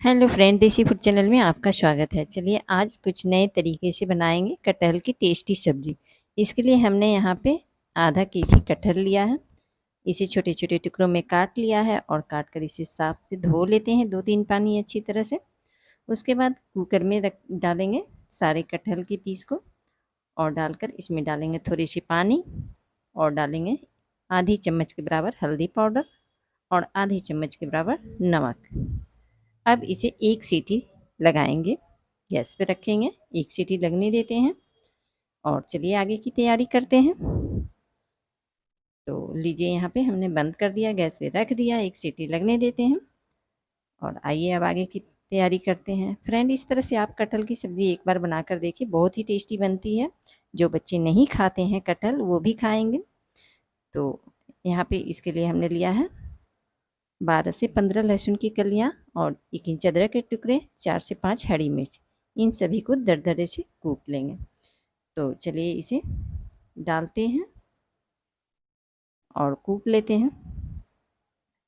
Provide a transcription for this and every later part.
Hello friend, देसी food channel में आपका स्वागत है। चलिए आज कुछ नए तरीके से बनाएंगे कटहल की टेस्टी सब्जी। इसके लिए हमने यहाँ पे आधा केजी कटहल लिया है। इसे छोटे छोटे टुकड़ों में काट लिया है और काट कर इसे साफ से धो लेते हैं 2-3 पानी अच्छी तरह से। उसके बाद कुकर में रख डालेंगे सारे कटहल के पीस को और डालकर इसमें डालेंगे थोड़ी सी पानी और डालेंगे आधी चम्मच के बराबर हल्दी पाउडर और आधी चम्मच के बराबर नमक। अब इसे एक सीटी लगाएंगे, गैस पे रखेंगे, एक सीटी लगने देते हैं और चलिए आगे की तैयारी करते हैं। तो लीजिए यहाँ पे हमने बंद कर दिया, गैस पे रख दिया, एक सीटी लगने देते हैं और आइए अब आगे की तैयारी करते हैं। फ्रेंड, इस तरह से आप कटहल की सब्ज़ी एक बार बनाकर देखिए, बहुत ही टेस्टी बनती है। जो बच्चे नहीं खाते हैं कटहल वो भी खाएंगे। तो यहाँ पे इसके लिए हमने लिया है 12 से 15 लहसुन की कलियाँ और 1 इंच अदरक के टुकड़े, 4 से 5 हरी मिर्च। इन सभी को दरदरे से कूट लेंगे। तो चलिए इसे डालते हैं और कूट लेते हैं।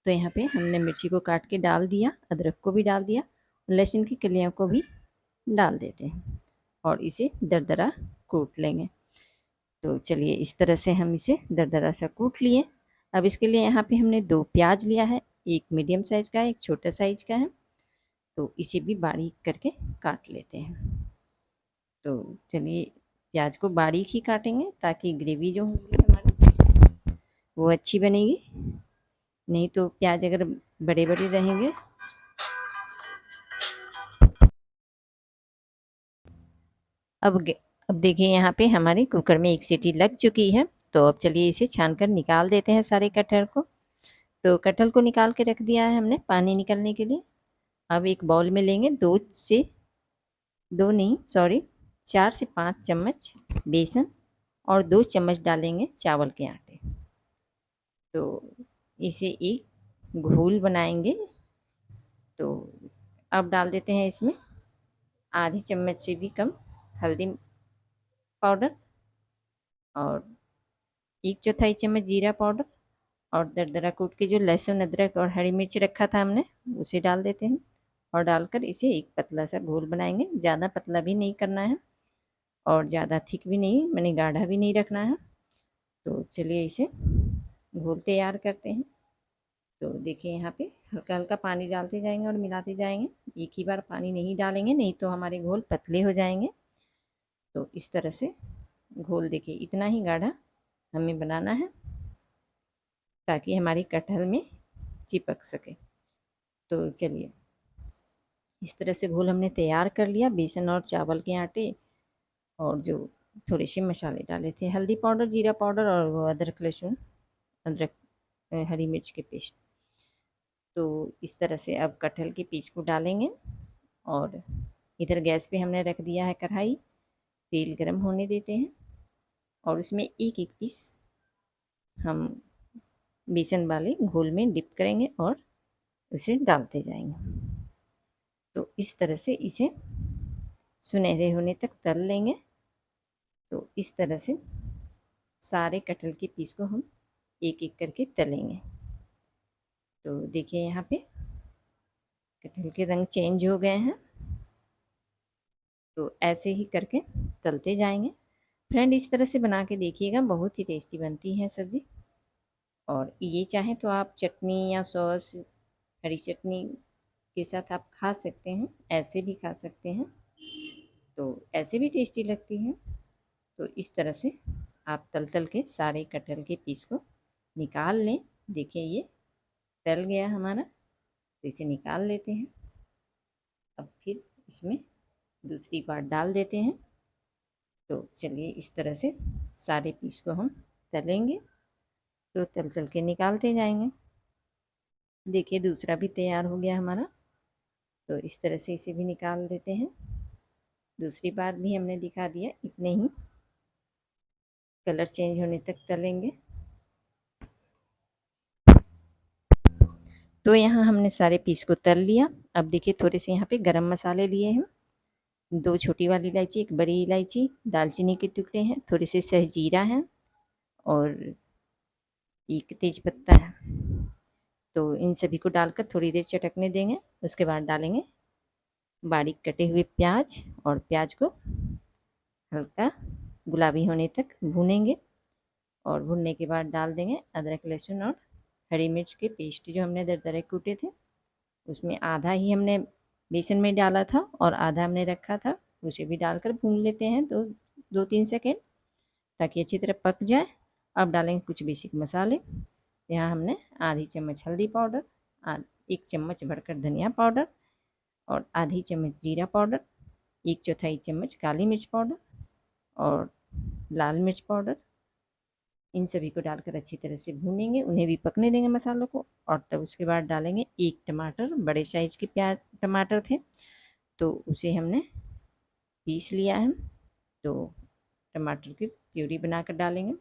तो यहाँ पे हमने मिर्ची को काट के डाल दिया, अदरक को भी डाल दिया, लहसुन की कलियों को भी डाल देते हैं और इसे दरदरा कूट लेंगे। तो चलिए इस तरह से हम इसे दरदरा सा कूट लिए। अब इसके लिए यहाँ पे हमने 2 प्याज लिया है, एक मीडियम साइज़ का है, एक छोटा साइज़ का है। तो इसे भी बारीक करके काट लेते हैं। तो चलिए प्याज को बारीक ही काटेंगे ताकि ग्रेवी जो होगी हमारी वो अच्छी बनेगी। नहीं तो प्याज अगर बड़े बड़े रहेंगे अब अब देखिए यहाँ पे हमारे कुकर में एक सीटी लग चुकी है। तो अब चलिए इसे छान कर निकाल देते हैं सारे कटहल को। तो कटहल को निकाल के रख दिया है हमने पानी निकलने के लिए। अब एक बाउल में लेंगे 4 से 5 चम्मच बेसन और 2 चम्मच डालेंगे चावल के आटे। तो इसे एक घोल बनाएंगे। तो अब डाल देते हैं इसमें आधी चम्मच से भी कम हल्दी पाउडर और 1/4 चम्मच जीरा पाउडर और दरदरा कूट के जो लहसुन अदरक और हरी मिर्च रखा था हमने उसे डाल देते हैं और डालकर इसे एक पतला सा घोल बनाएंगे। ज़्यादा पतला भी नहीं करना है और ज़्यादा थिक भी नहीं, मैंने गाढ़ा भी नहीं रखना है। तो चलिए इसे घोल तैयार करते हैं। तो देखिए यहाँ पे हल्का हल्का पानी डालते जाएंगे और मिलाते जाएंगे। एक ही बार पानी नहीं डालेंगे, नहीं तो हमारे घोल पतले हो जाएंगे। तो इस तरह से घोल देखिए इतना ही गाढ़ा हमें बनाना है ताकि हमारी कटहल में चिपक सके। तो चलिए इस तरह से घोल हमने तैयार कर लिया। बेसन और चावल के आटे और जो थोड़े से मसाले डाले थे, हल्दी पाउडर, जीरा पाउडर और वो अदरक लहसुन अदरक हरी मिर्च के पेस्ट। तो इस तरह से अब कटहल के पीस को डालेंगे और इधर गैस पे हमने रख दिया है कढ़ाई। तेल गरम होने देते हैं और उसमें एक एक पीस हम बेसन वाले घोल में डिप करेंगे और उसे डालते जाएंगे। तो इस तरह से इसे सुनहरे होने तक तल लेंगे। तो इस तरह से सारे कटहल के पीस को हम एक एक करके तलेंगे। तो देखिए यहाँ पे कटहल के रंग चेंज हो गए हैं। तो ऐसे ही करके तलते जाएंगे। फ्रेंड, इस तरह से बना के देखिएगा, बहुत ही टेस्टी बनती है सब्ज़ी। और ये चाहें तो आप चटनी या सॉस, हरी चटनी के साथ आप खा सकते हैं, ऐसे भी खा सकते हैं। तो ऐसे भी टेस्टी लगती है। तो इस तरह से आप तल तल के सारे कटहल के पीस को निकाल लें। देखिए ये तल गया हमारा। तो इसे निकाल लेते हैं। अब फिर इसमें दूसरी बार डाल देते हैं। तो चलिए इस तरह से सारे पीस को हम तलेंगे। तो तल तल के निकालते जाएंगे। देखिए दूसरा भी तैयार हो गया हमारा। तो इस तरह से इसे भी निकाल लेते हैं। दूसरी बार भी हमने दिखा दिया, इतने ही कलर चेंज होने तक तलेंगे। तो यहाँ हमने सारे पीस को तल लिया। अब देखिए थोड़े से यहाँ पे गरम मसाले लिए हैं, 2 छोटी वाली इलायची, 1 बड़ी इलायची, दालचीनी के टुकड़े हैं, थोड़े से सहजीरा हैं और 1 तेज पत्ता है। तो इन सभी को डालकर थोड़ी देर चटकने देंगे। उसके बाद डालेंगे बारीक कटे हुए प्याज, और प्याज को हल्का गुलाबी होने तक भूनेंगे। और भुनने के बाद डाल देंगे अदरक लहसुन और हरी मिर्च के पेस्ट जो हमने दरदरे कूटे थे। उसमें आधा ही हमने बेसन में डाला था और आधा हमने रखा था, उसे भी डालकर भून लेते हैं तो 2-3 सेकेंड, ताकि अच्छी तरह पक जाए। अब डालेंगे कुछ बेसिक मसाले। यहाँ हमने आधी चम्मच हल्दी पाउडर, 1 चम्मच भरकर धनिया पाउडर, और आधी चम्मच जीरा पाउडर, 1/4 चम्मच काली मिर्च पाउडर और लाल मिर्च पाउडर, इन सभी को डालकर अच्छी तरह से भूनेंगे, उन्हें भी पकने देंगे मसालों को। और तब उसके बाद डालेंगे 1 टमाटर, बड़े साइज के प्याज टमाटर थे तो उसे हमने पीस लिया है, तो टमाटर की प्यूरी बनाकर डालेंगे।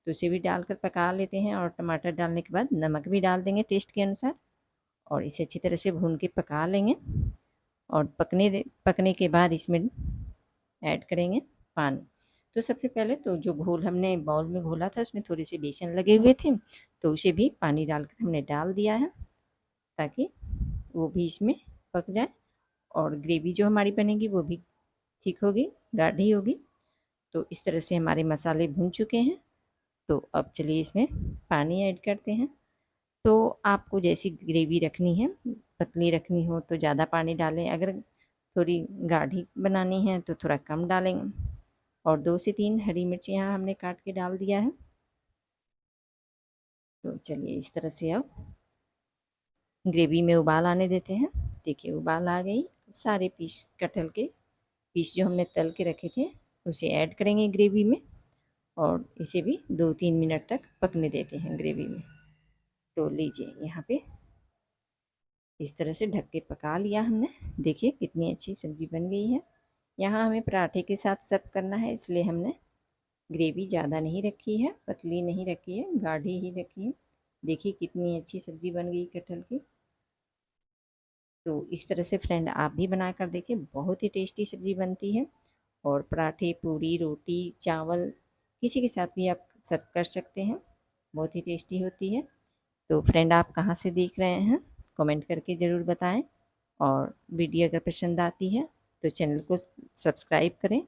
तो उसे भी डालकर पका लेते हैं, और टमाटर डालने के बाद नमक भी डाल देंगे टेस्ट के अनुसार, और इसे अच्छी तरह से भून के पका लेंगे। और पकने के बाद इसमें ऐड करेंगे पानी। तो सबसे पहले तो जो घोल हमने बाउल में घोला था उसमें थोड़े से बेसन लगे हुए थे, तो उसे भी पानी डालकर हमने डाल दिया है, ताकि वो भी इसमें पक जाए और ग्रेवी जो हमारी बनेगी वो भी ठीक होगी, गाढ़ी होगी। तो इस तरह से हमारे मसाले भून चुके हैं। तो अब चलिए इसमें पानी ऐड करते हैं। तो आपको जैसी ग्रेवी रखनी है, पतली रखनी हो तो ज़्यादा पानी डालें, अगर थोड़ी गाढ़ी बनानी है तो थोड़ा कम डालेंगे। और 2 से 3 हरी मिर्च यहाँ हमने काट के डाल दिया है। तो चलिए इस तरह से अब ग्रेवी में उबाल आने देते हैं। देखिए उबाल आ गई। सारे पीस कटहल के पीस जो हमने तल के रखे थे उसे ऐड करेंगे ग्रेवी में, और इसे भी 2-3 मिनट तक पकने देते हैं ग्रेवी में। तो लीजिए यहाँ पे इस तरह से ढक के पका लिया हमने। देखिए कितनी अच्छी सब्ज़ी बन गई है। यहाँ हमें पराठे के साथ सर्व करना है, इसलिए हमने ग्रेवी ज़्यादा नहीं रखी है, पतली नहीं रखी है, गाढ़ी ही रखी है। देखिए कितनी अच्छी सब्ज़ी बन गई कटहल की। तो इस तरह से फ्रेंड आप भी बना कर देखिए, बहुत ही टेस्टी सब्ज़ी बनती है। और पराठे, पूरी, रोटी, चावल किसी के साथ भी आप सर्व कर सकते हैं, बहुत ही टेस्टी होती है। तो फ्रेंड आप कहाँ से देख रहे हैं कमेंट करके ज़रूर बताएं, और वीडियो अगर पसंद आती है तो चैनल को सब्सक्राइब करें।